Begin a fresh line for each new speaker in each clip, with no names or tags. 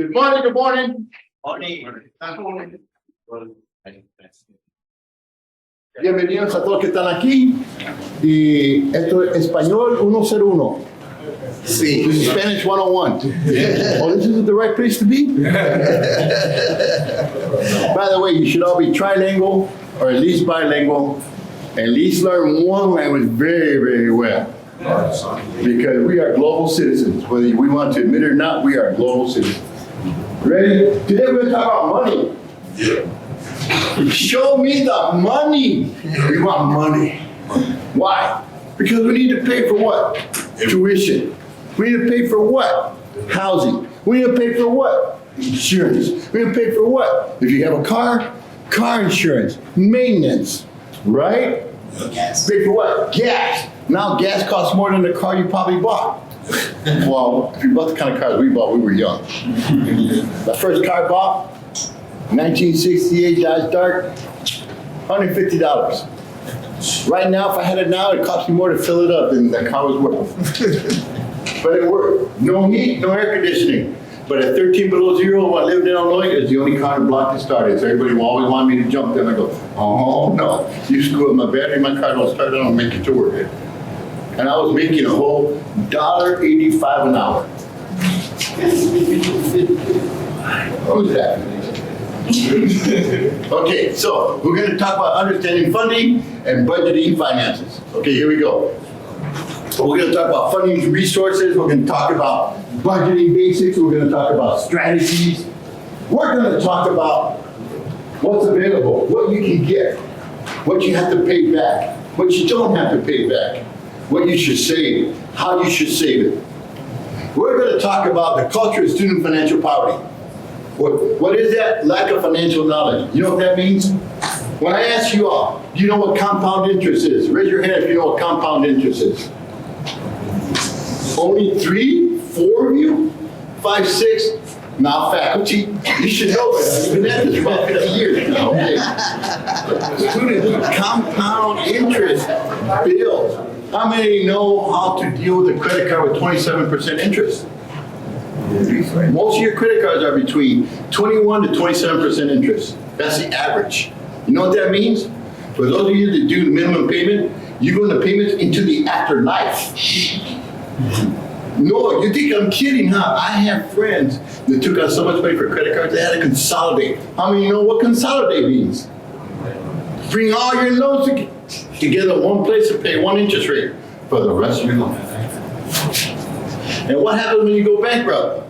Good morning, good morning. Bienvenidos a todos que están aquí. Y esto es Español 101.
Sí.
This is Spanish 101. Oh, this isn't the right place to be? By the way, you should all be trilingual or at least bilingual. At least learn one language very, very well. Because we are global citizens. Whether we want to admit it or not, we are global citizens. Ready? Today we're going to talk about money. Show me the money. We want money. Why? Because we need to pay for what? Tuition. We need to pay for what? Housing. We need to pay for what? Insurance. We need to pay for what? If you have a car, car insurance, maintenance, right?
Gas.
Pay for what? Gas. Now gas costs more than the car you probably bought. Well, if you bought the kind of cars we bought, we were young. The first car I bought, 1968 Dodge Dart, $150. Right now, if I had it now, it cost me more to fill it up than the car was worth. But it worked. No heat, no air conditioning. But at 13 below zero, when I lived in Illinois, it was the only car in the block that started. So everybody always wanted me to jump there. And I go, oh no, you screw up my battery, my car don't start, I don't make it to work. And I was making a whole $1.85 an hour. Who's that? Okay, so we're going to talk about understanding funding and budgeting finances. Okay, here we go. So we're going to talk about funding resources. We're going to talk about budgeting basics. We're going to talk about strategies. We're going to talk about what's available, what you can get, what you have to pay back, what you don't have to pay back, what you should save, how you should save it. We're going to talk about the culture of student financial poverty. What is that? Lack of financial knowledge. You know what that means? When I ask you all, do you know what compound interest is? Raise your hand if you know what compound interest is. Only 3, 4 of you? 5, 6? Now faculty, you should know that. I've been at this for about 50 years now. Okay. Students, compound interest bills. How many know how to deal with a credit card with 27% interest? Most of your credit cards are between 21 to 27% interest. That's the average. You know what that means? For those of you that do the minimum payment, you go into payments into the afterlife. No, you think I'm kidding, huh? I have friends that took out so much money for credit cards, they had to consolidate. How many know what consolidate means? Bring all your loans together in one place and pay one interest rate for the rest of your life. And what happens when you go bankrupt?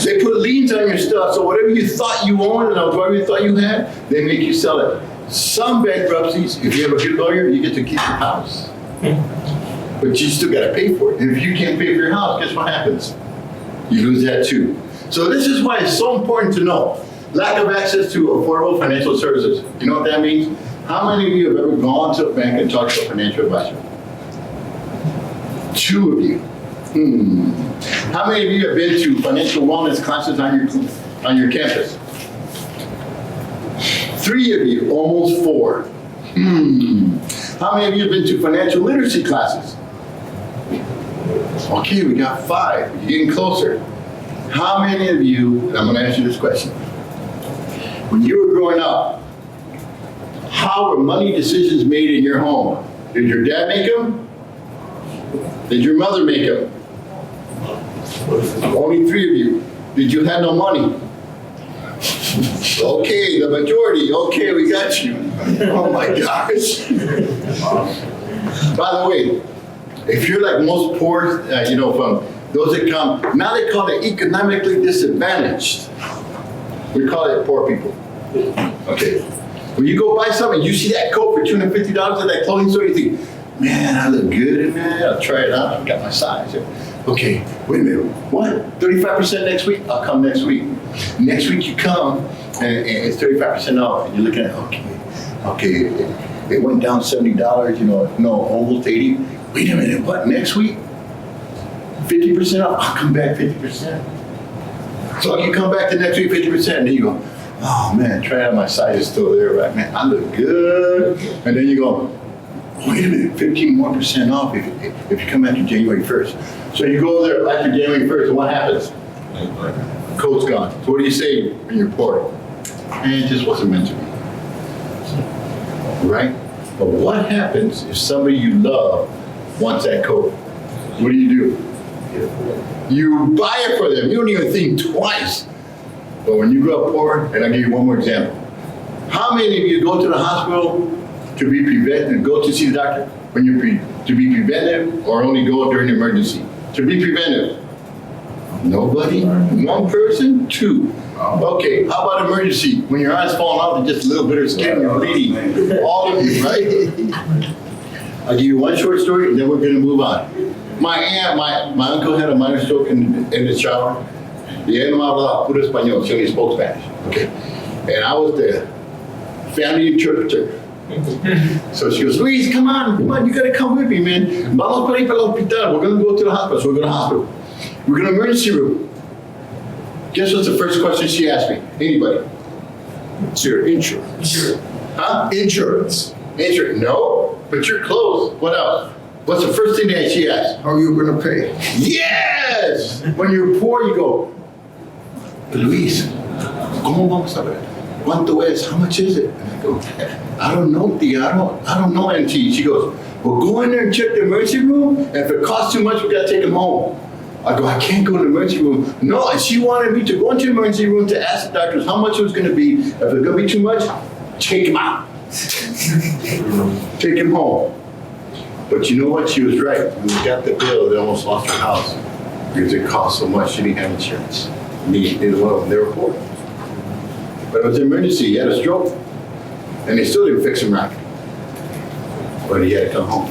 They put liens on your stuff, so whatever you thought you owned and whatever you thought you had, they make you sell it. Some bankruptcies, if you have a good lawyer, you get to keep your house. But you still got to pay for it. And if you can't pay for your house, guess what happens? You lose that too. So this is why it's so important to know. Lack of access to affordable financial services. You know what that means? How many of you have ever gone to a bank and talked to a financial advisor? 2 of you. How many of you have been to financial wellness classes on your campus? 3 of you, almost 4. How many of you have been to financial literacy classes? Okay, we got 5. You're getting closer. How many of you, and I'm going to ask you this question. When you were growing up, how were money decisions made in your home? Did your dad make them? Did your mother make them? Only 3 of you. Did you have no money? Okay, the majority. Okay, we got you. Oh my gosh. By the way, if you're like most poor, from those that come, now they call it economically disadvantaged. We call it poor people. Okay. When you go buy something, you see that coat for $250 at that clothing store, you think, man, I look good in that. I'll try it out. I've got my size. Okay, wait a minute. What? 35% next week? I'll come next week. Next week you come and it's 35% off. And you're looking at, okay, it went down $70, almost 80. Wait a minute, what? Next week? 50% off? I'll come back 50%. So you come back the next week 50%, and then you go, oh man, try out my size is still there, right? Man, I look good. And then you go, wait a minute, 15% more off if you come after January 1st. So you go there after January 1st, and what happens? Coat's gone. So what do you say when you're poor? It just wasn't meant to be. Right? But what happens if somebody you love wants that coat? What do? You buy it for them. You don't even think twice. But when you grow up poor, and I'll give you one more example. How many of you go to the hospital to be preventive, go to see the doctor when you're to be preventive, or only go during an emergency? To be preventive. Nobody? One person? Two. Okay, how about emergency? When your eyes fall out and just a little bit of skin, you're bleeding. All of you, right? I'll give you one short story and then we're gonna move on. My uncle had a minor stroke in the shower. Y él no hablaba puro español, so he spoke Spanish. Okay. And I was the family interpreter. So she goes, Luis, come on, you gotta come with me, man. Vamos para ir para el hospital. We're gonna go to the hospital. So we go to the hospital. We're going to emergency room. Guess what's the first question she asked me? Anybody?
It's your insurance.
Huh?
Insurance.
Insurance? No, but you're close. What else? What's the first thing that she asked?
How are you going to pay?
Yes! When you're poor, you go, Luis, ¿cómo vamos a ver? ¿Cuánto es? How much is it? And I go, I don't know, Tia. I don't know, auntie. She goes, well, go in there and check the emergency room. And if it costs too much, we got to take him home. I go, I can't go to the emergency room. No, and she wanted me to go into the emergency room to ask the doctors how much it was going to be. If it's going to be too much, take him out. Take him home. But you know what? She was right. When we got the bill, they almost lost her house because it cost so much. She didn't have insurance. Neither one of them. They were poor. But it was an emergency. He had a stroke. And they still didn't fix him right. But he had to come home.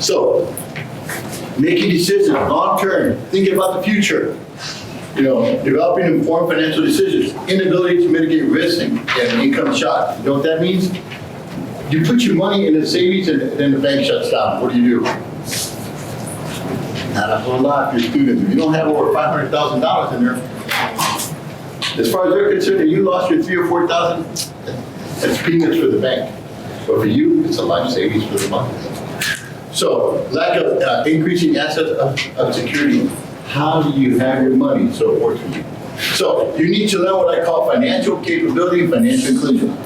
So, making decisions long term, thinking about the future, developing informed financial decisions, inability to mitigate risk and income shock. You know what that means? You put your money in the savings and then the bank shuts down. What do you do? Not a whole lot for your students. If you don't have over $500,000 in there, as far as they're concerned, you lost your $3,000 or $4,000, that's peanuts for the bank. But for you, it's a life savings for the month. So, lack of increasing assets of security. How do you have your money so it works for you? So, you need to learn what I call financial capability and financial inclusion.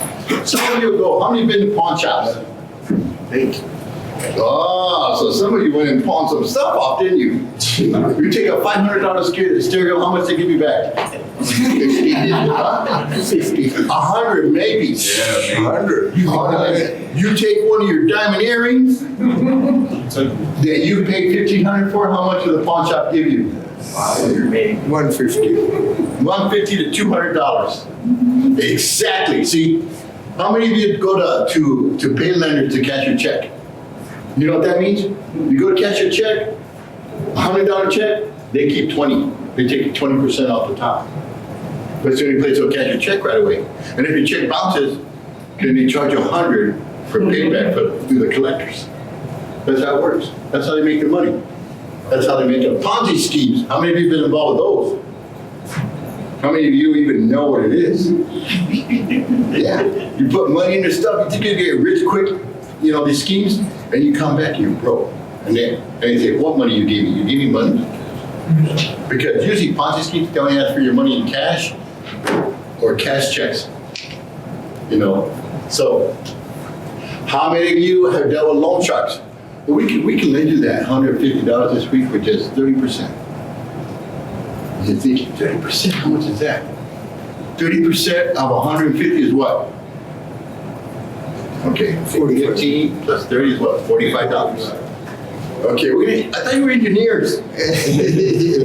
Some of you go, how many have been to pawn shops? 8. Oh, so some of you went and pawned some stuff off, didn't you? You take a $500 stereo, how much they give you back? 50. 100 maybe.
Yeah, 100.
You take one of your diamond earrings that you pay $1,500 for, how much will the pawn shop give you?
$150.
$150 to $200. Exactly. See, how many of you go to pay lenders to cash your check? You know what that means? You go to cash your check, $100 check, they keep 20. They take 20% off the top. That's the only place they'll cash your check right away. And if your check bounces, then they charge you $100 for payback through the collectors. That's how it works. That's how they make their money. That's how they make them. Ponzi schemes. How many of you have been involved with those? How many of you even know what it is? Yeah. You put money into stuff, you think you get rich quick, these schemes, and you come back, you're broke. And they say, what money you gave me? You gave me money? Because usually Ponzi schemes, they only ask for your money in cash or cash checks. So how many of you have dealt with loan sharks? Well, we can lend you that $150 this week for just 30%. You're thinking, 30%, how much is that? 30% of 150 is what? Okay, 15 plus 30 is what? $45. Okay, I thought you were engineers.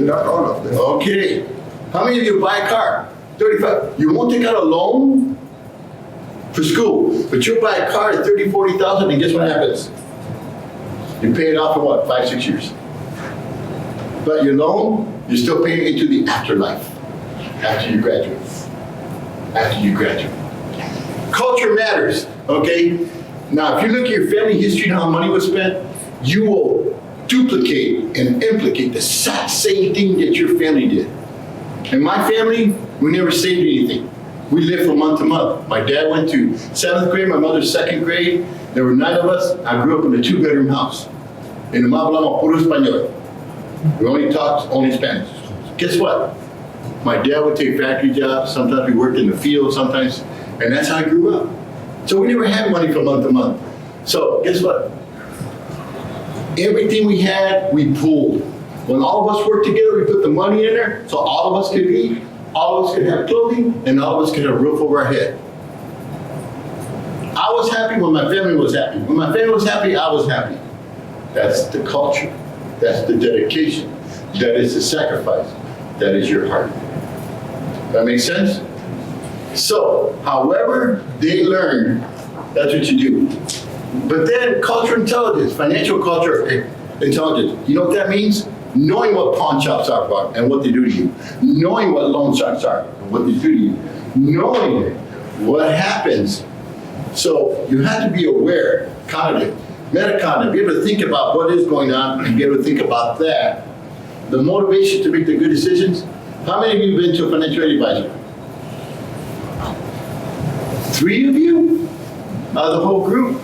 Not all of them.
Okay, how many of you buy a car? 35. You won't take out a loan for school, but you'll buy a car at 30, 40,000, and guess what happens? You pay it off in what, 5, 6 years? But your loan, you're still paying into the afterlife after you graduate. Culture matters, okay? Now, if you look at your family history and how money was spent, you will duplicate and implicate the exact same thing that your family did. In my family, we never saved anything. We lived from month to month. My dad went to 7th grade, my mother 2nd grade. There were 9 of us. I grew up in a 2-bedroom house. En el hablamos puro español. We only talked Spanish. guess what? My dad would take factory jobs, sometimes we worked in the field, sometimes, and that's how I grew up. So we never had money from month to month. So guess what? Everything we had, we pooled. When all of us worked together, we put the money in there, so all of us could eat, all of us could have clothing, and all of us could have a roof over our head. I was happy when my family was happy. When my family was happy, I was happy. That's the culture. That's the dedication. That is the sacrifice. That is your heart. That makes sense? So, however they learn, that's what you do. But then cultural intelligence, financial culture intelligence, you know what that means? Knowing what pawn shops are and what they do to you. Knowing what loan sharks are and what they do to you. Knowing what happens. So you have to be aware, cognitive, metacognitive, be able to think about what is going on and be able to think about that. The motivation to make the good decisions. How many of you have been to a financial aid advisor? 3 of you? Out of the whole group?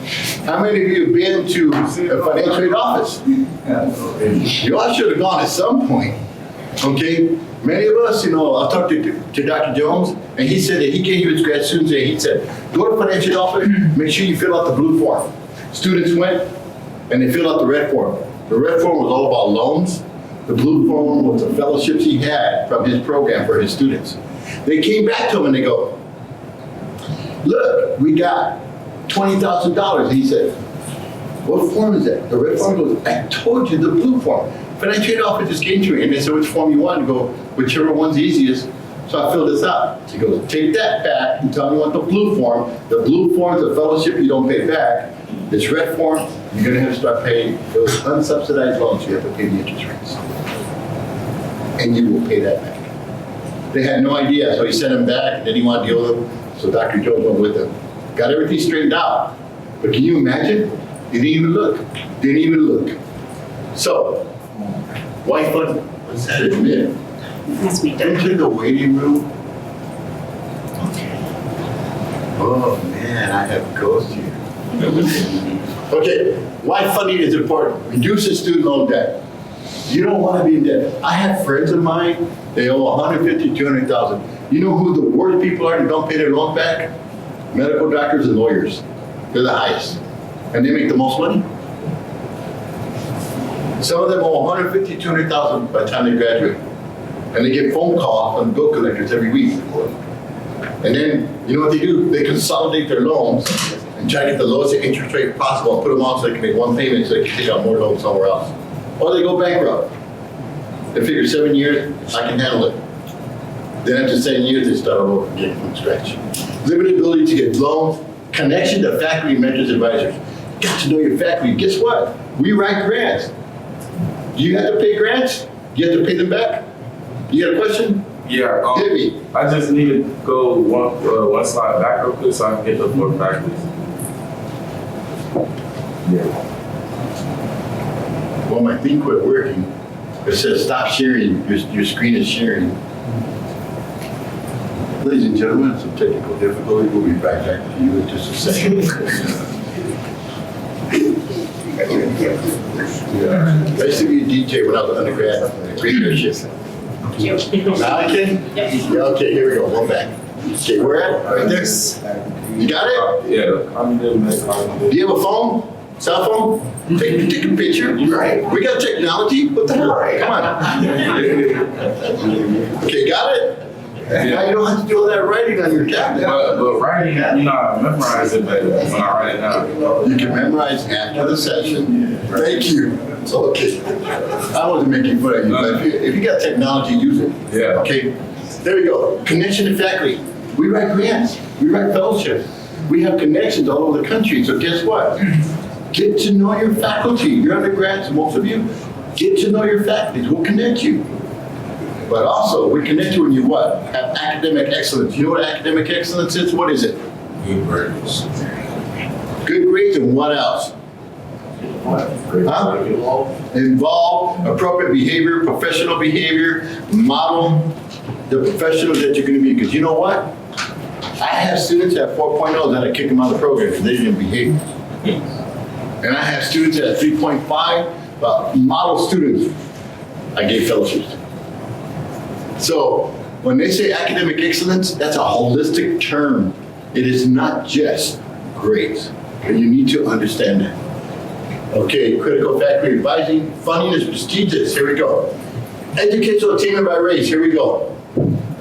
How many of you have been to a financial aid office? You all should have gone at some point, okay? Many of us, I talked to Dr. Jones, and he said that he gave his grad students, and he said, go to the financial office, make sure you fill out the blue form. Students went, and they filled out the red form. The red form was all about loans. The blue form was the fellowships he had from his program for his students. They came back to him and they go, look, we got $20,000. He said, what form is that? The red form goes, I told you the blue form. Financial aid office just came to me and they said which form you want to go, whichever one's easiest. So I filled this out. He goes, take that back and tell me what the blue form. The blue form is a fellowship you don't pay back. This red form, you're gonna have to start paying those unsubsidized loans, you have to pay the interest rates. And you will pay that back. They had no idea, so he sent them back and then he wanted to deal with them. So Dr. Jones went with them. Got everything straightened out. But can you imagine? They didn't even look. Didn't even look. So, why fun? What's that admit?
Must be done.
Enter the waiting room. Oh man, I have ghosts here. Okay, why funding is important? Reduces student loan debt. You don't want to be in debt. I have friends of mine, they owe $150,000, $200,000. You know who the worst people are that don't pay their loan back? Medical doctors and lawyers. They're the highest. And they make the most money. Some of them owe $150,000, $200,000 by the time they graduate. And they get phone calls from bill collectors every week. And then, you know what they do? They consolidate their loans and try to get the lowest interest rate possible and put them on so they can make one payment so they can take out more loans somewhere else. Or they go bankrupt. They figure 7 years, I can handle it. Then after 7 years, they start all over again from scratch. Limited ability to get loans, connection to faculty, mentors, advisors. Got to know your faculty. Guess what? We write grants. Do you have to pay grants? Do you have to pay them back? You got a question?
Yeah,
Hit me.
I just need to go one slide back real quick so I can get the floor practice. Yeah.
Well, my thing quit working. It says stop sharing. Your screen is sharing. Ladies and gentlemen, some technical difficulty. We'll be back to you in just a second. I used to be a DJ when I was an undergrad. Radio shift. Now I can? Yeah, okay, here we go. One back. Okay, where at? Right there. You got it?
Yeah.
Do you have a phone? Cell phone? Take a picture. Right. We got technology. What the hell? Come on. Okay, got it? Now you don't have to do all that writing on your tablet.
But writing, I memorize it better when I write it down.
You can memorize after the session. Thank you. Okay. I wasn't making fun of you, but if you got technology, use it.
Yeah.
Okay. There we go. Connection to faculty. We write grants. We write fellowships. We have connections all over the country. So guess what? Get to know your faculty. Your undergrads, most of you, get to know your faculties. We'll connect you. But also, we connect you when you what? Have academic excellence. You know what academic excellence is? What is it?
Good grades.
Good grades and what else? Huh? Involve appropriate behavior, professional behavior, model the professionals that you're going to be. Because you know what? I have students at 4.0 that I kick them out of the program because they didn't behave. And I have students at 3.5, model students I gave fellowships to. So when they say academic excellence, that's a holistic term. It is not just grades. And you need to understand that. Okay, critical faculty advising, funding is prestigious. Here we go. Educational attainment by race. Here we go.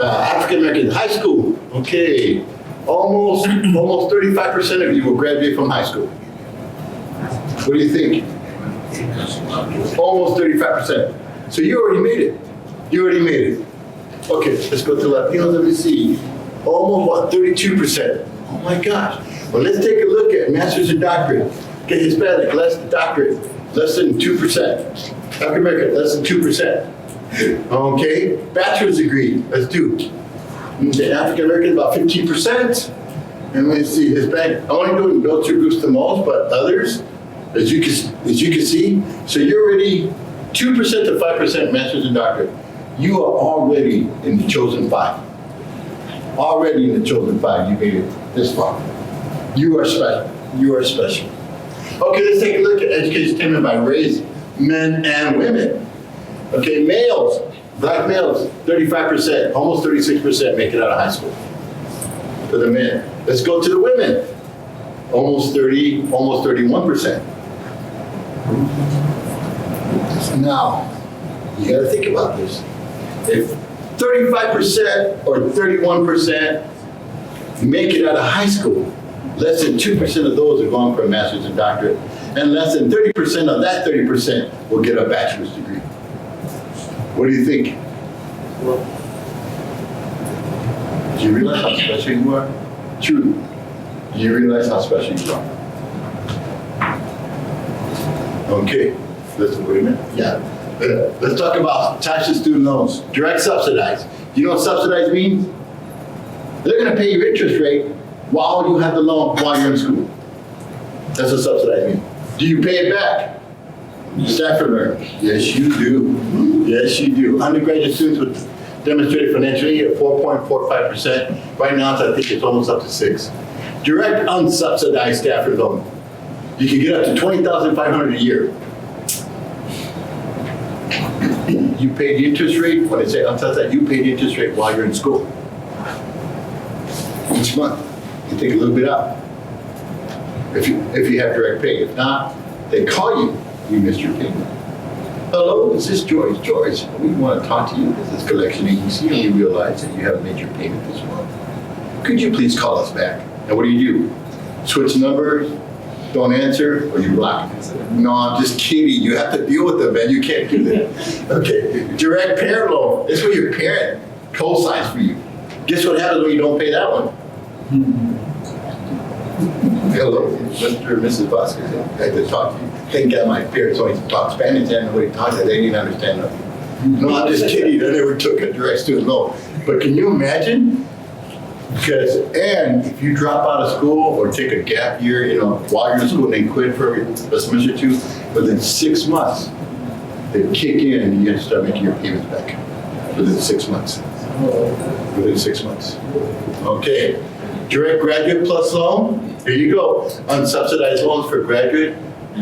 African American high school. Okay, almost 35% of you will graduate from high school. What do you think? Almost 35%. So you already made it. You already made it. Okay, let's go to Latinos. Let me see. Almost what? 32%. Oh my gosh. Well, let's take a look at master's and doctorate. Okay, Hispanic, less than doctorate, less than 2%. African American, less than 2%. Okay, bachelor's degree, let's do. The African American, about 15%. And let's see, Hispanic, I'm only doing those two groups the most, but others, as you can see, so you're already 2% to 5% master's and doctorate. You are already in the chosen 5. Already in the chosen 5, you made it this far. You are special. You are special. Okay, let's take a look at education attainment by race, men and women. Okay, males, black males, 35%, almost 36% make it out of high school for the men. Let's go to the women, almost 31%. Now, you gotta think about this. If 35% or 31% make it out of high school, less than 2% of those are going for a master's and doctorate, and less than 30% of that 30% will get a bachelor's degree. What do you think? Do you realize how special you are? Truly. Do you realize how special you are? Okay, let's wait a minute. Yeah. Let's talk about tax and student loans. Direct subsidized. Do you know what subsidized means? They're going to pay your interest rate while you have the loan while you're in school. That's what subsidized means. Do you pay it back? Stafford learners. Yes, you do. Yes, you do. Undergraduate students with demonstrated financial aid at 4.45%. Right now, I think it's almost up to 6%. Direct unsubsidized Stafford loan. You can get up to $20,500 a year. You pay the interest rate. When I say unsubsidized, you pay the interest rate while you're in school. Each month, you take a little bit out. If you have direct pay. If not, they call you. You missed your payment. Hello, this is George. George, we want to talk to you. This is collection agency, and we realize that you haven't made your payment this month. Could you please call us back? And what do? Switch numbers, don't answer, or you block? No, I'm just kidding. You have to deal with them, man. You can't do that. Okay, direct parent loan. This is where your parent co-signs for you. Guess what happens when you don't pay that one? Hello, Mr. and Mrs. Vazquez. I had to talk to you. Thank God my parents only talk Spanish and nobody talked that. They didn't understand nothing. No, I'm just kidding. I never took a direct student loan. But can you imagine? And if you drop out of school or take a gap year, while you're in school and then quit for a semester or two, within 6 months, they kick in and you have to start making your payments back. Within 6 months. Within 6 months. Okay. Direct graduate plus loan. Here you go. Unsubsidized loans for graduate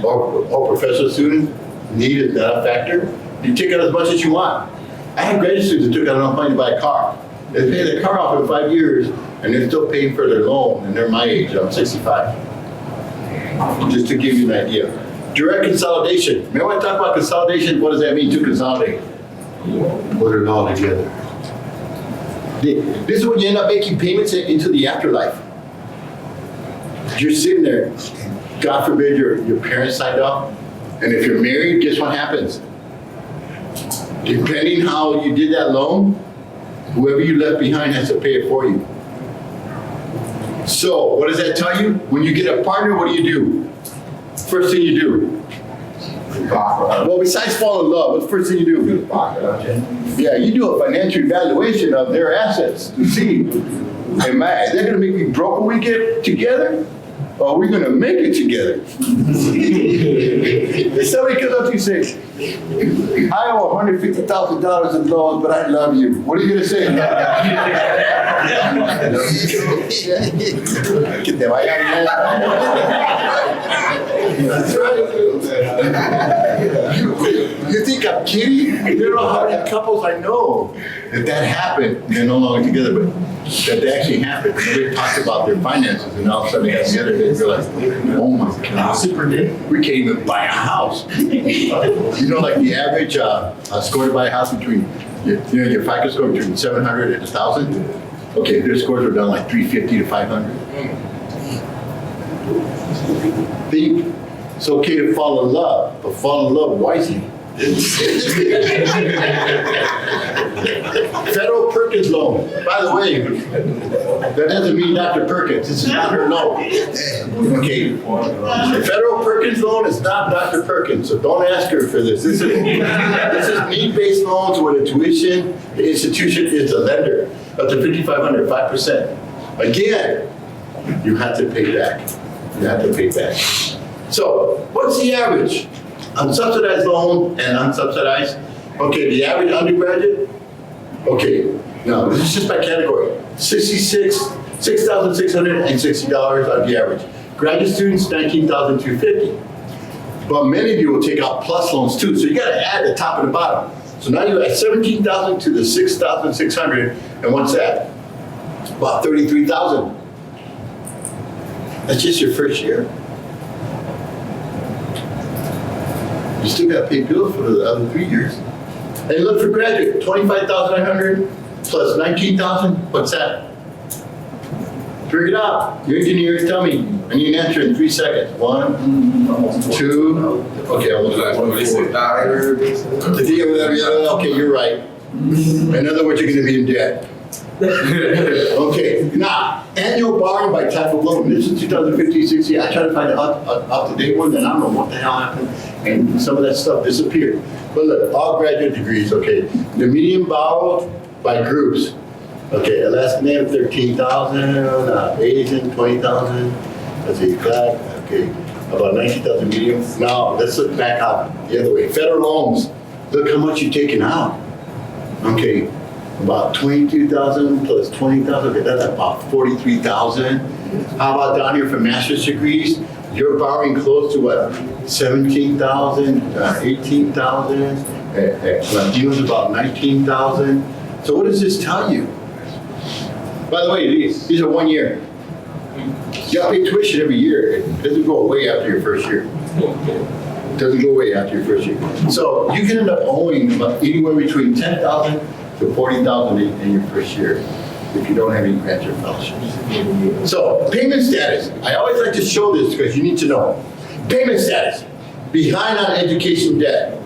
or professional students. Need is not a factor. You take out as much as you want. I had graduate students that took out enough money to buy a car. They pay their car off in 5 years, and they're still paying for their loan, and they're my age. I'm 65. Just to give you an idea. Direct consolidation. Remember when I talk about consolidation? What does that mean to consolidate? Put it all together. This is when you end up making payments into the afterlife. You're sitting there, God forbid your parents signed up, and if you're married, guess what happens? Depending how you did that loan, whoever you left behind has to pay it for you. So, what does that tell you? When you get a partner, what do? First thing you do. Well, besides fall in love, what's the first thing you do? Yeah, you do a financial evaluation of their assets to see, hey man, is that going to make me broke when we get together? Or are we going to make it together? If somebody comes up to you and says, I owe $150,000 in loans, but I love you. What are you going to say? Que te vaya bien. That's right. You think I'm kidding? You don't know how many couples I know that happened. They're no longer together, but that actually happened. They talked about their finances, and all of a sudden they got together. They realized, oh my God, we can't even buy a house. You know, like the average score to buy a house between, your FICO score between 700 and 1,000. Okay, their scores were down like 350 to 500. Think it's okay to fall in love, but fall in love wisely. Federal Perkins loan. By the way, that doesn't mean Dr. Perkins. This is not her loan. Okay. The Federal Perkins loan is not Dr. Perkins, so don't ask her for this. This is need-based loans where the tuition, the institution is the lender. Up to 5,500, 5%. Again, you have to pay back. You have to pay back. So, what's the average? Unsubsidized loan and unsubsidized. Okay, the average undergraduate. Okay, now this is just by category. $6,660 on the average. Graduate students, $19,250. But many of you will take out plus loans too, so you got to add the top and the bottom. So now you add $17,000 to the $6,600, and what's that? About $33,000. That's just your first year. You still got to pay bills for the other 3 years. And look for graduate, $25,900 plus $19,000. What's that? Figure it out. Your engineers tell me. I need an answer in 3 seconds. 1, 2. Okay, almost. Okay, you're right. In other words, you're going to be in debt. Okay, now, annual borrowing by type of loan. This is 2015, 16. I tried to find an up-to-date one, and I don't know what the hell happened, and some of that stuff disappeared. But look, all graduate degrees, okay. The median borrowed by groups. Okay, Alaska Native, 13,000, Asian, 20,000. Let's see, Black, okay, about 19,000 medium. Now, let's look back out the other way. Federal loans, look how much you're taking out. Okay, about 22,000 plus 20,000, okay, that's about 43,000. How about down here for master's degrees? You're borrowing close to what, 17,000, 18,000, Latinos about 19,000. So what does this tell you? By the way, these are 1 year. You gotta pay tuition every year. It doesn't go away after your first year. It doesn't go away after your first year. So you can end up owing about anywhere between 10,000 to 40,000 in your first year if you don't have any grants or fellowships. So payment status. I always like to show this because you need to know. Payment status. Behind on education debt.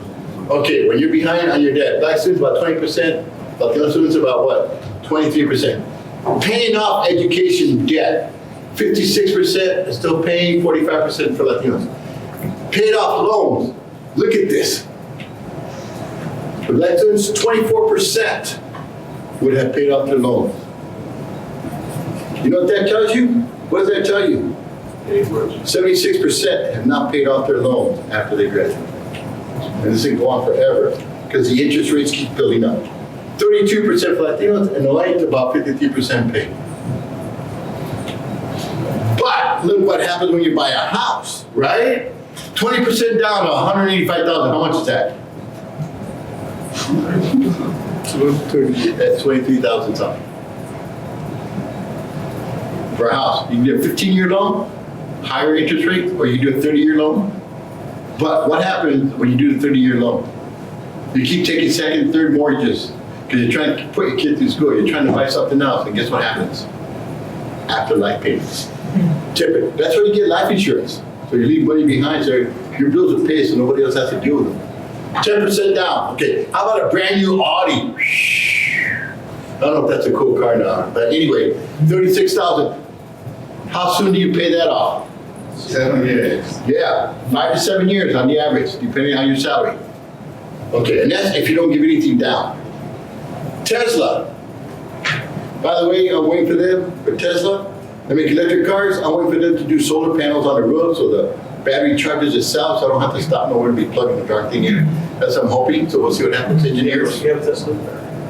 Okay, when you're behind on your debt, Black students about 20%, Latino students about what? 23%. Paying off education debt. 56% is still paying, 45% for Latinos. Paid off loans. Look at this. For Black students, 24% would have paid off their loans. You know what that tells you? What does that tell you? 76% have not paid off their loans after they graduate. And this can go on forever because the interest rates keep building up. 32% for Latinos and the light about 53% pay. But look what happens when you buy a house, right? 20% down to $185,000. How much is that? That's $23,000 something. For a house. You can do a 15-year loan, higher interest rate, or you do a 30-year loan. But what happens when you do the 30-year loan? You keep taking second, third mortgages because you're trying to put your kid through school. You're trying to buy something else, and guess what happens? Afterlife payments. Typically, that's where you get life insurance. So you leave money behind, so your bills are paid, so nobody else has to deal with them. 10% down. Okay, how about a brand new Audi? I don't know if that's a cool car now, but anyway, 36,000. How soon do you pay that off?
7 years.
Yeah, 5 to 7 years on the average, depending on your salary. Okay, and that's if you don't give anything down. Tesla. By the way, I'm waiting for them, for Tesla. They make electric cars. I'm waiting for them to do solar panels on the roof so the battery charges itself so I don't have to stop nowhere to be plugging the darn thing in. That's what I'm hoping, so we'll see what happens, engineers.
You have a Tesla?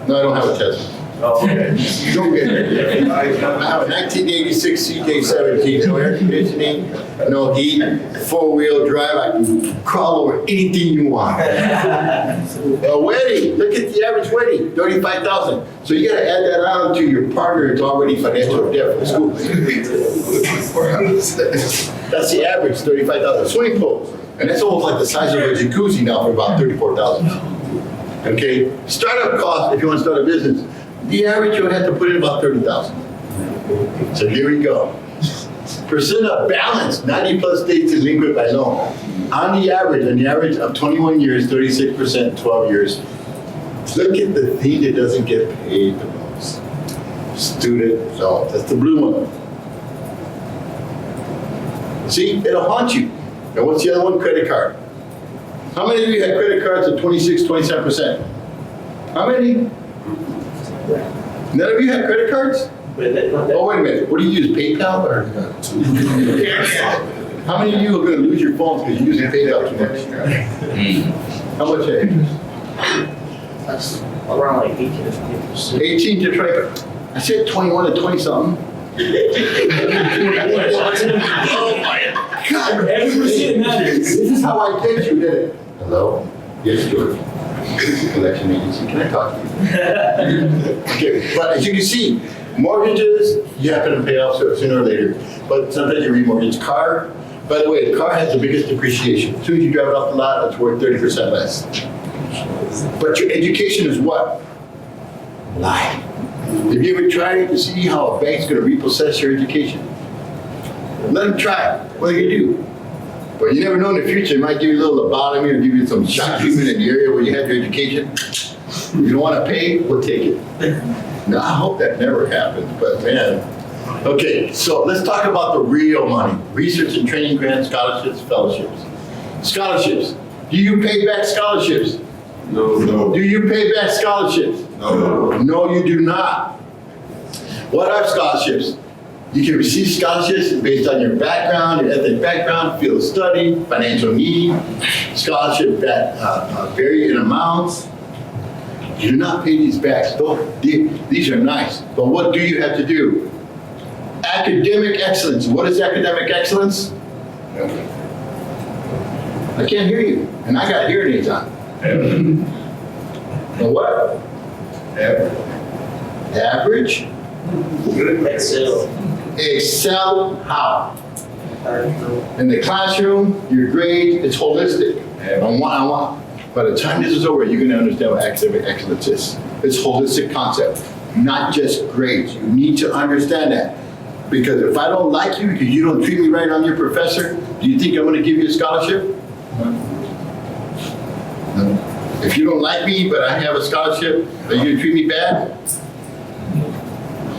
No, I don't have a Tesla.
Oh, okay.
You don't get it. I have a 1986 CJ17, no air conditioning, no heat, four-wheel drive. I can crawl over anything you want. A wedding, look at the average wedding, 35,000. So you gotta add that on to your partner who's already financial debt for the school. That's the average, 35,000. Swimming pool, and that's almost like the size of a jacuzzi now for about 34,000. Okay, startup cost, if you want to start a business, the average you would have to put in about 30,000. So here we go. Percent of balance, 90 plus days delinquent by loan. On the average of 21 years, 36%, 12 years. Look at the thing that doesn't get paid the most. Student loan, that's the blue one. See, it'll haunt you. And what's the other one? Credit card. How many of you had credit cards at 26, 27%? How many? None of you had credit cards? Oh, wait a minute. What do you use, PayPal or? How many of you are going to lose your phones because you're using PayPal too much? How much interest?
That's around like 18 to 20%.
18 to 20. I said 21 to 20 something. Oh my God.
Every percent matters.
This is how I get you, did it? Hello? Yes, George. Collection agency, can I talk to you? Okay, but as you can see, mortgages, you have to pay off sooner or later. But sometimes you remortgage car. By the way, the car has the biggest depreciation. As soon as you drive it off the lot, it's worth 30% less. But your education is what? Lie. Have you ever tried to see how a bank's going to repossess your education? Let them try it. What are they going to do? Well, you never know in the future. It might give you a little lobotomy or give you some shock treatment in the area where you had your education. You don't want to pay? We'll take it. Now, I hope that never happens, but man. Okay, so let's talk about the real money. Research and training grants, scholarships, fellowships. Scholarships. Do you pay back scholarships?
No.
Do you pay back scholarships?
No.
No, you do not. What are scholarships? You can receive scholarships based on your background, your ethnic background, field of study, financial need. Scholarship that vary in amounts. You do not pay these back. These are nice, but what do you have to do? Academic excellence. What is academic excellence? I can't hear you, and I got hearing aids on. The what? Average.
Excel.
Excel how? In the classroom, your grade is holistic. On one-on-one. By the time this is over, you're going to understand what academic excellence is. It's a holistic concept, not just grades. You need to understand that. Because if I don't like you because you don't treat me right on your professor, do you think I'm going to give you a scholarship? No. If you don't like me, but I have a scholarship, are you going to treat me bad?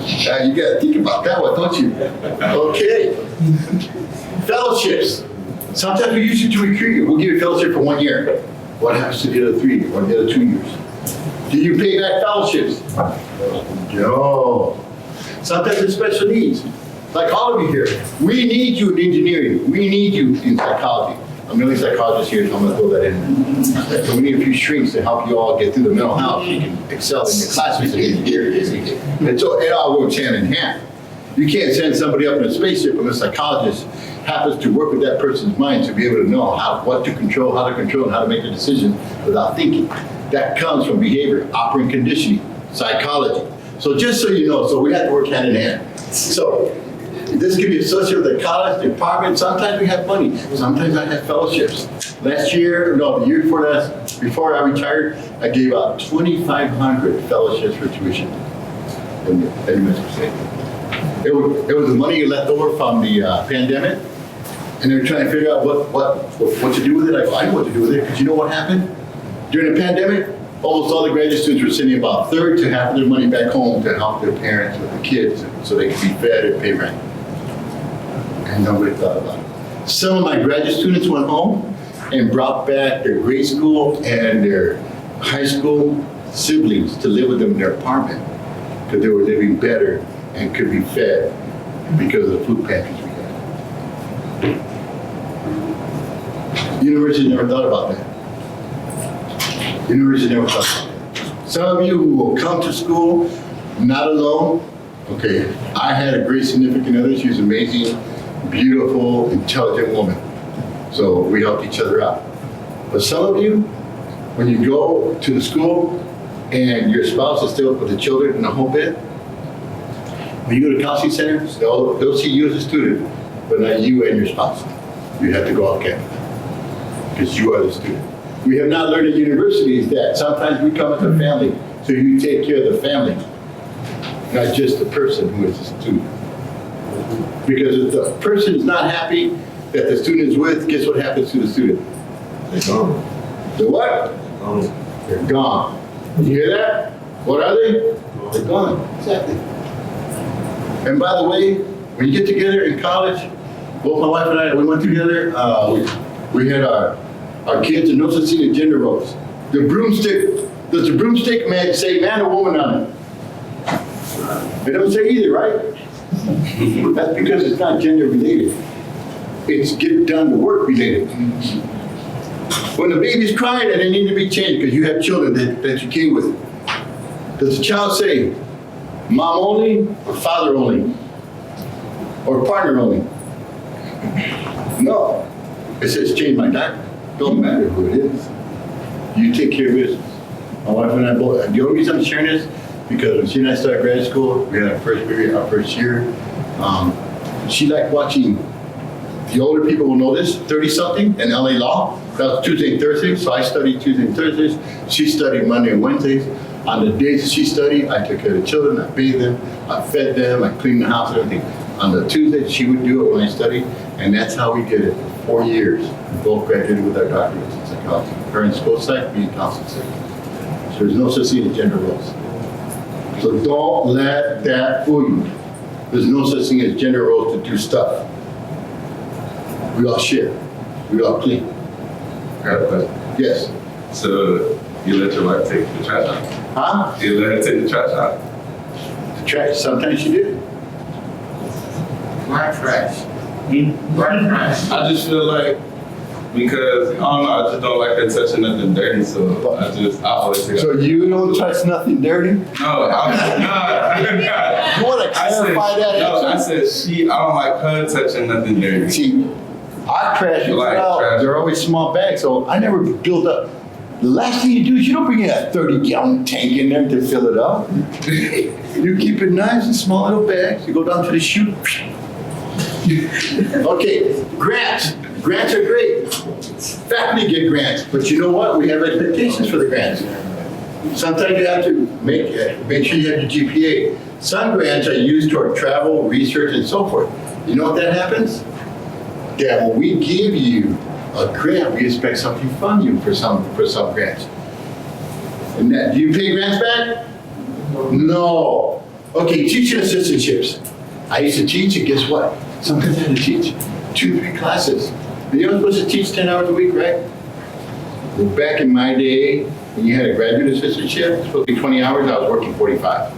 You got to think about that one, don't you? Okay. Fellowships. Sometimes we use it to recruit you. We'll give you a fellowship for 1 year. What happens to the other 3 or the other 2 years? Do you pay back fellowships? No. Sometimes it's special needs. Like all of you here. We need you in engineering. We need you in psychology. I'm the only psychologist here, so I'm going to throw that in. So we need a few shrinks to help you all get through the mental health so you can excel in your classes and engineering. And so it all works hand in hand. You can't send somebody up in a spaceship unless a psychologist happens to work with that person's mind to be able to know what to control, and how to make a decision without thinking. That comes from behavior, operant conditioning, psychology. So just so you know, so we have to work hand in hand. So this can be associated with the college, department. Sometimes we have money. Sometimes I have fellowships. The year before last, before I retired, I gave out 2,500 fellowships for tuition in the state. It was the money left over from the pandemic, and they were trying to figure out what to do with it. I go, I know what to do with it, because you know what happened? During the pandemic, almost all the graduate students were sending about a third to half of their money back home to help their parents with the kids so they could be fed and pay rent. And nobody thought about it. Some of my graduate students went home and brought back their grade school and their high school siblings to live with them in their apartment because they were living better and could be fed because of the food pantries we had. University never thought about that. University never thought about that. Some of you who will come to school not alone. Okay, I had a great significant other. She was amazing, beautiful, intelligent woman. So we helped each other out. But some of you, when you go to the school and your spouse is still with the children in the home bed, when you go to counseling centers, they'll see you as a student, but not you and your spouse. You have to go off campus because you are the student. We have not learned at universities that sometimes we come as a family, so you take care of the family, not just the person who is the student. Because if the person is not happy that the student is with, guess what happens to the student?
They're gone.
The what? They're gone. You hear that? What are they? They're gone. Exactly. And by the way, when you get together in college, both my wife and I, we went together, we had our kids, and no such thing as gender roles. The broomstick, does the broomstick man say man or woman on it? They don't say either, right? That's because it's not gender related. It's get done to work related. When the baby's crying and they need to be changed because you have children that you came with, does the child say mom only or father only? Or partner only? No. It says change my diaper. Don't matter who it is. You take care of business. My wife and I both, the only reason I'm sharing this, because when she and I started grad school, we had our first baby, our first year. She liked watching, the older people will know this, 30-something in LA Law. That was Tuesday and Thursday, so I studied Tuesday and Thursdays. She studied Monday and Wednesdays. On the days that she studied, I took care of the children, I bathed them, I fed them, I cleaned the house and everything. On the Tuesdays, she would do it when I studied, and that's how we did it for 4 years. We both graduated with our doctorates in psychology. Her in school psych, me in counseling psych. So there's no such thing as gender roles. So don't let that fool you. There's no such thing as gender roles to do stuff. We all share. We all clean.
I got a question.
Yes.
So you let your wife take the trash out?
Huh?
You let her take the trash out?
The trash, sometimes she did.
My trash. My trash.
I just feel like, because, I don't know, I just don't like her touching nothing dirty, so I always take
So you don't touch nothing dirty?
No, I'm not.
You want to clarify that
No, I
answer?
said I don't like her touching nothing dirty.
See, our trash, you
Like
out,
trash.
they're always small bags, so I never build up. The last thing you do is you don't bring in a 30-gallon tank in there to fill it up. You keep it nice and small little bags. You go down to the chute. Okay, grants. Grants are great. Faculty get grants, but you know what? We have expectations for the grants. Sometimes you have to make sure you have your GPA. Some grants are used toward travel, research, and so forth. You know what that happens? That when we give you a grant, we expect something from you for some grants. And that, do you pay grants back? No. Okay, teaching assistantships. I used to teach, and guess what? Sometimes I had to teach 2-3 classes. And you're supposed to teach 10 hours a week, right? Well, back in my day, when you had a graduate assistantship, it was supposed to be 20 hours, I was working 45.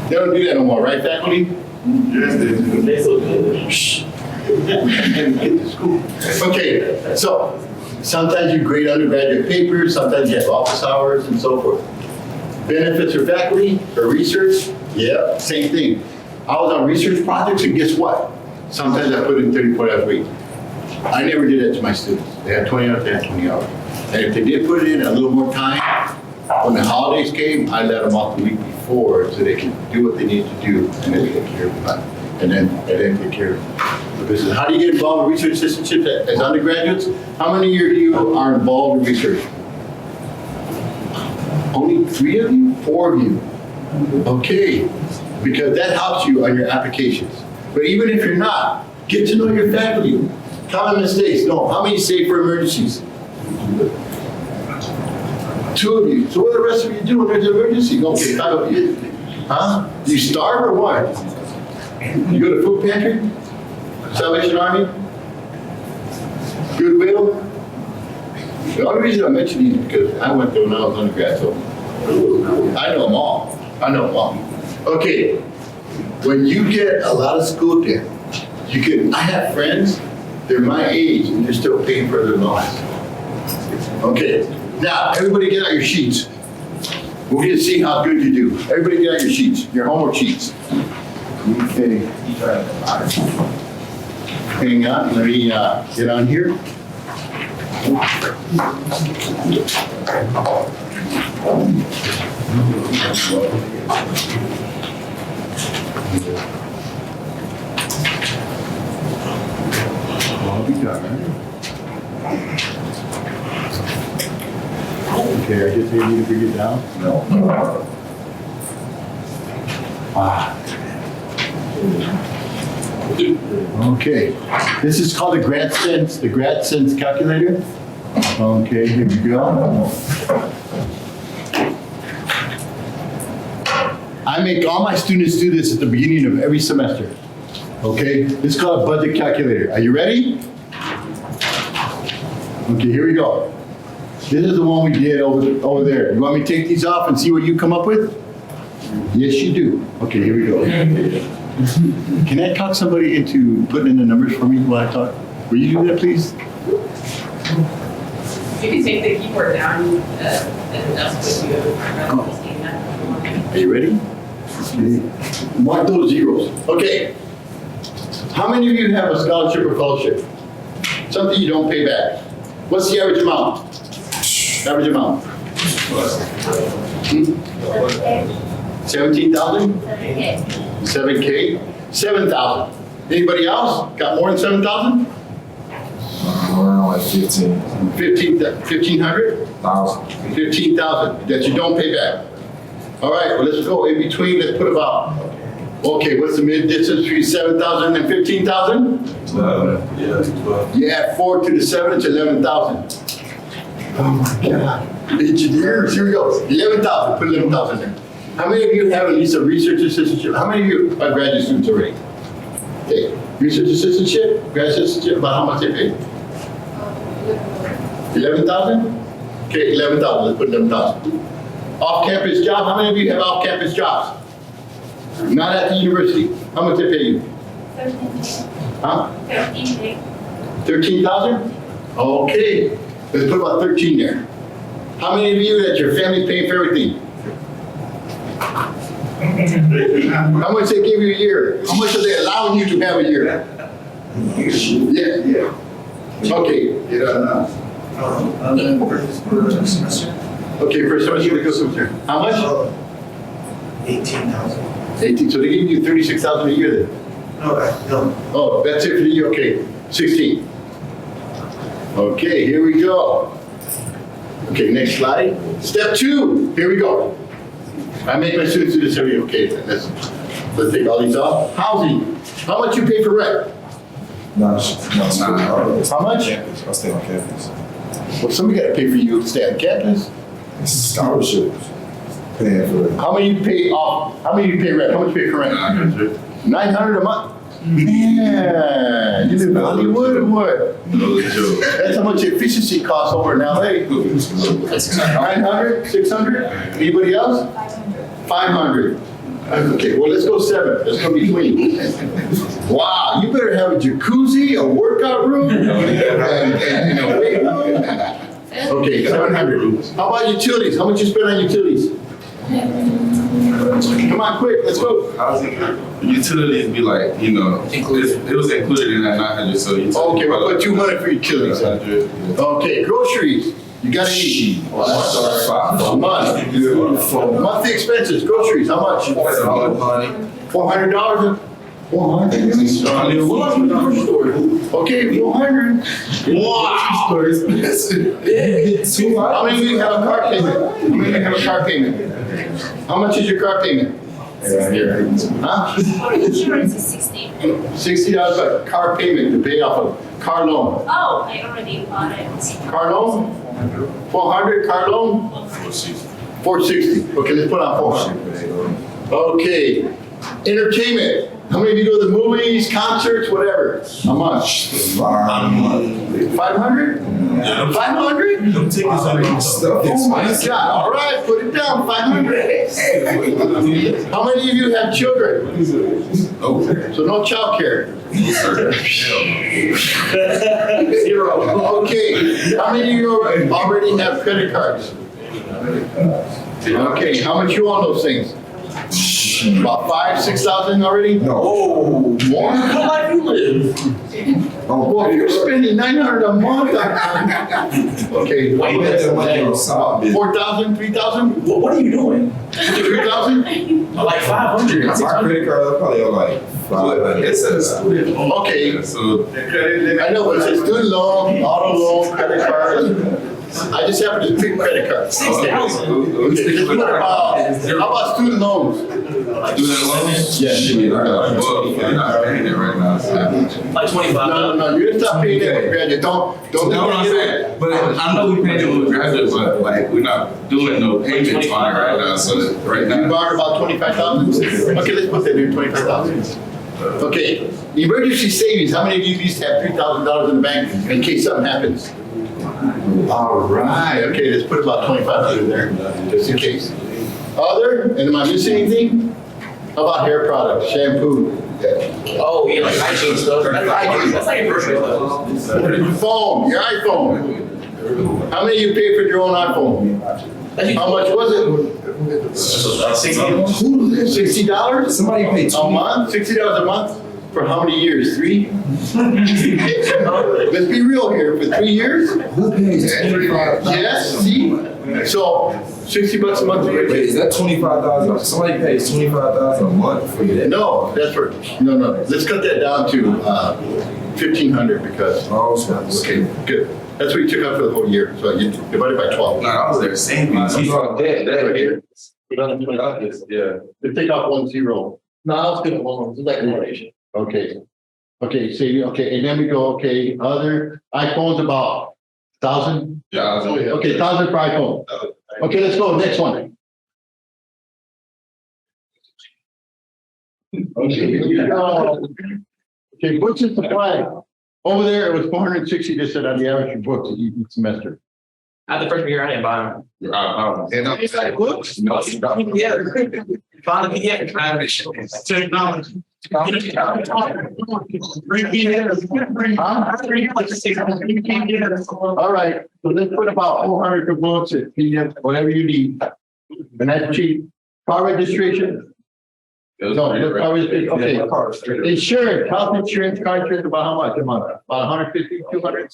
They don't do that no more, right, faculty?
Yes, they do.
They so good.
Shh. We can't get to school. Okay, so sometimes you grade undergraduate papers, sometimes you have office hours and so forth. Benefits for faculty, for research, yeah, same thing. I was on research projects, and guess what? Sometimes I put in 34 hours a week. I never did that to my students. They had 20 hours, they had 20 hours. And if they did put in a little more time, when the holidays came, I let them off the week before so they can do what they need to do and then take care of the money. And then take care of the business. How do you get involved in research assistantships as undergraduates? How many of you are involved in research? Only 3 of you? 4 of you? Okay, because that helps you on your applications. But even if you're not, get to know your faculty. Common mistakes, no. How many save for emergencies? 2 of you. So what are the rest of you do when there's an emergency? Okay, 5 of you. Huh? Do you starve or what? You go to food pantry? Salvation Army? Goodwill? The only reason I mention these is because I went there when I was undergrad, so I know them all. I know them all. Okay, when you get a lot of school debt, I have friends, they're my age, and they're still paying for their loans. Okay, now, everybody get out your sheets. We're gonna see how good you do. Everybody get out your sheets, your homework sheets. Okay. Hang on, let me get on here. I'll be done. Okay, I guess I need to bring it down.
No.
Okay, this is called the grad sense calculator. Okay, here we go. I make all my students do this at the beginning of every semester. Okay, this is called a budget calculator. Are you ready? Okay, here we go. This is the one we did over there. You want me to take these off and see what you come up with? Yes, you do. Okay, here we go. Can I talk somebody into putting in the numbers for me while I talk? Will you do that, please?
You can take the keyboard down and that's what you
Are you ready? Okay. Mark those zeros. Okay. How many of you have a scholarship or fellowship? Something you don't pay back. What's the average amount? Average amount? 17,000? 7K? 7,000. Anybody else? Got more than 7,000?
Around like 15.
1,500?
1,000.
15,000 that you don't pay back. All right, well, let's go in between. Let's put about, okay, what's the mid distance between 7,000 and 15,000?
12. Yeah, 12.
You add 4 to the 7, it's 11,000. Oh my God. Engineers, here we go. 11,000, put 11,000 there. How many of you have at least a research assistantship? How many of you are graduate students already? Okay, research assistantship, graduate assistantship, about how much they pay? 11,000? Okay, 11,000, let's put 11,000. Off-campus job, how many of you have off-campus jobs? Not at the university. How much they pay you?
13.
Huh?
13.
13,000? Okay, let's put about 13 there. How many of you that your family paying for everything? How much they give you a year? How much are they allowing you to have a year? Yeah. Okay. Get on now. Okay, first semester, we go semester. How much?
18,000.
18, so they give you 36,000 a year then?
No.
Oh, that's it for the year, okay, 16. Okay, here we go. Okay, next slide. Step 2, here we go. I make my students do this every, okay, let's take all these off. Housing, how much you pay for rent?
No.
How much?
I'll stay on campus.
Well, somebody gotta pay for you to stay on campus.
It's scholarships. Paying for it.
How many you pay off, how many you pay rent? How much you pay for rent?
900.
900 a month? Man, you live in Hollywood or what?
No joke.
That's how much efficiency costs over in LA. 900, 600? Anybody else? 500. Okay, well, let's go 7. Let's go between. Wow, you better have a jacuzzi, a workout room, and a weight room. Okay, 700. How about utilities? How much you spend on utilities? Come on, quick, let's go.
Housing, utilities be like, you know, it was included in that 900, so utilities.
Okay, we'll put 200 for utilities.
100.
Okay, groceries. You gotta eat. A month. Monthly expenses, groceries, how much? $400? 400? Okay, 400. Wow. How many of you have a car payment? How many of you have a car payment? How much is your car payment? Huh?
Insurance is 60.
$60 a car payment to pay off a car loan.
Oh, I already bought it.
Car loan? 400 car loan? 460. Okay, let's put on 400. Okay. Entertainment. How many of you go to the movies, concerts, whatever? How much? 500? 500? Oh my God. All right, put it down. 500. How many of you have children? So no child care. 0. Okay. How many of you already have credit cards? Okay, how much you on those things? About 5,000-6,000 already?
No.
More?
How life you live?
Well, if you're spending 900 a month, okay.
I bet that money on side business.
4,000, 3,000,
What are you doing?
3,000?
Like 500.
My credit card is probably on like 500.
It's a student.
Okay,
So
I know, but it says student loan, auto loan, credit cards. I just happen to pick credit cards.
6,000.
Okay, just what about, how about student loans?
Student loans?
Yeah.
Well, you're not paying it right now, so.
Like 25.
No, you're gonna stop paying that when you graduate. Don't
That's what I'm saying. But I know we paying it when we graduate, but like we're not doing no payments on it right now. So right
You
now,
borrowed about 25,000? Okay, let's put that in, 25,000. Okay, emergency savings, how many of you used to have $3,000 in the bank in case something happens? All right, okay, let's put about 2,500 there, just in case. Other, and am I missing anything? How about hair products, shampoo?
Oh, yeah, like hygiene stuff. That's like a grocery level.
Phone, your iPhone. How many of you paid for your own iPhone? How much was it? $60?
Somebody paid
A month? $60 a month? For how many years? 3? Let's be real here. For 3 years?
Who pays 25?
Yes, see? So, $60 a month.
Wait, is that 25,000? Somebody pays 25,000 a month for that?
No, that's for, no. Let's cut that down to 1,500 because,
Oh,
okay, good. That's what you took out for the whole year. So you divided by 12.
no, I was there savings.
I'm sorry.
Right here.
Yeah.
They take off 1 0.
No, I was good loans. It's like a donation.
Okay. Okay, say, okay, and then we go, okay, other iPhones about 1,000?
Yeah.
Okay, 1,000 for iPhone. Okay, let's go, next one. Okay, books and supply. Over there, it was 460, they said on the average for books each semester.
After the freshman year, I didn't buy them.
And
It's like books?
Yeah. Found the PDF. Technology.
All right, so let's put about 400 for books at PDF, whatever you need. And that's cheap. Car registration? No, the car registration, okay. Insurance, health insurance, car insurance, about how much a month? About 150, 200?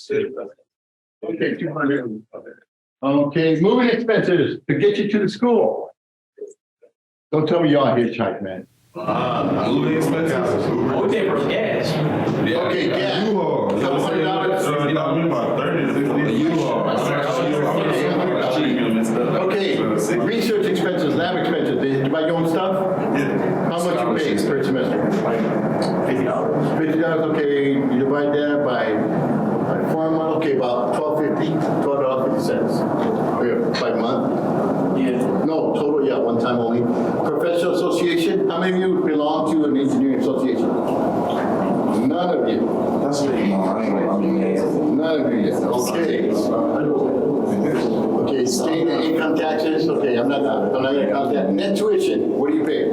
Okay, 200. Okay, moving expenses to get you to the school. Don't tell me y'all hitchhike, man.
Moving expenses.
Oh, we pay for gas.
Okay, gas. Couple $100. Okay, research expenses, lab expenses, did you buy your own stuff? How much you pay per semester? $50. $50, okay, you divide that by 4 months, okay, about $12.50 by month.
Yeah.
No, total, yeah, one time only. Professional association, how many of you belong to an engineering association? None of you.
That's what
None of you yet, okay. Okay, state and income taxes, okay, I'm not gonna count that. Net tuition, what do you pay?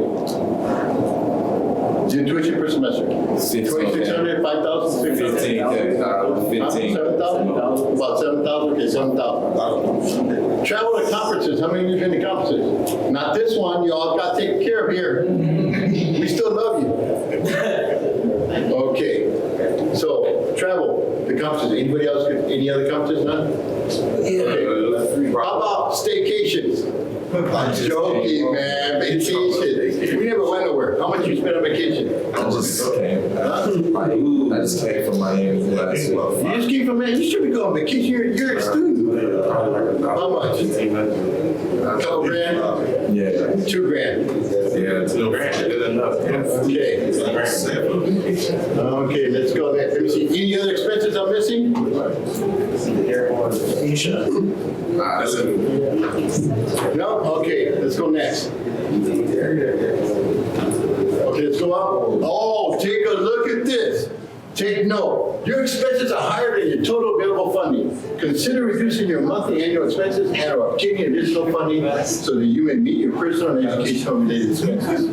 Your tuition per semester? 2,600, 5,000, 6,000? 7,000? About 7,000, okay, 7,000. Travel to conferences, how many of you been to conferences? Not this one, you all got taken care of here. We still love you. Okay, so travel to conferences, anybody else, any other conferences, none? Okay. How about staycations? I'm joking, man, vacation. We never went nowhere. How much you spend on vacation?
I just came from Miami last
You just came from, man, you should be going on vacation, you're a student. How much? A couple grand?
Yeah.
$2 grand.
Yeah, $2 grand. Good enough.
Okay. Okay, let's go there. Let me see, any other expenses I'm missing?
That's it.
No? Okay, let's go next. Okay, let's go up. Oh, take a look at this. Take note. Your expenses are higher than your total available funding. Consider reducing your monthly annual expenses and or obtaining additional funding so that you may meet your personal and educational related expenses.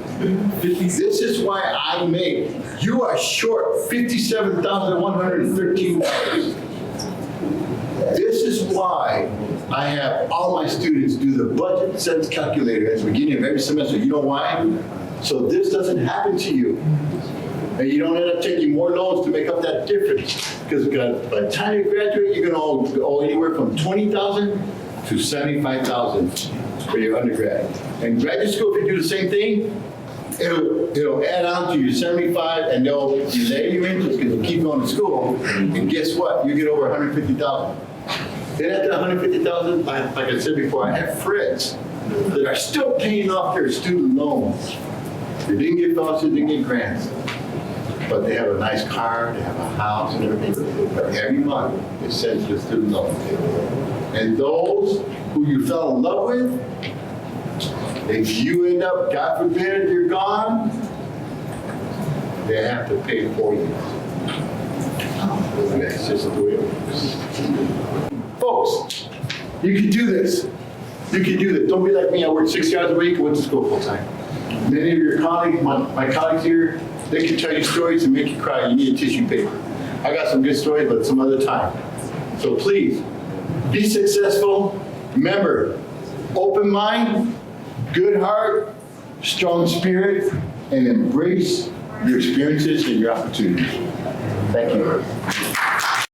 This is why I make, you are short $57,113. This is why I have all my students do the budget sense calculator at the beginning of every semester. You know why? So this doesn't happen to you. And you don't end up taking more loans to make up that difference. Because by the time you graduate, you're gonna owe anywhere from $20,000 to $75,000 for your undergrad. And graduate school, if you do the same thing, it'll add on to your 75 and they'll delay your interest because you keep going to school. And guess what? You get over 150,000. Then after 150,000, like I said before, I have friends that are still paying off their student loans. They didn't get scholarships, didn't get grants, but they have a nice car, they have a house and everything. But every month, it sends the student loan. And those who you fell in love with, if you end up, God forbid, you're gone, they have to pay for you. And that's just the way it works. Folks, you can do this. You can do this. Don't be like me. I work 60 hours a week. I went to school full time. Many of your colleagues, my colleagues here, they can tell you stories and make you cry. You need a tissue paper. I got some good stories, but some other time. So please, be successful. Remember, open mind, good heart, strong spirit, and embrace your experiences and your opportunities. Thank you.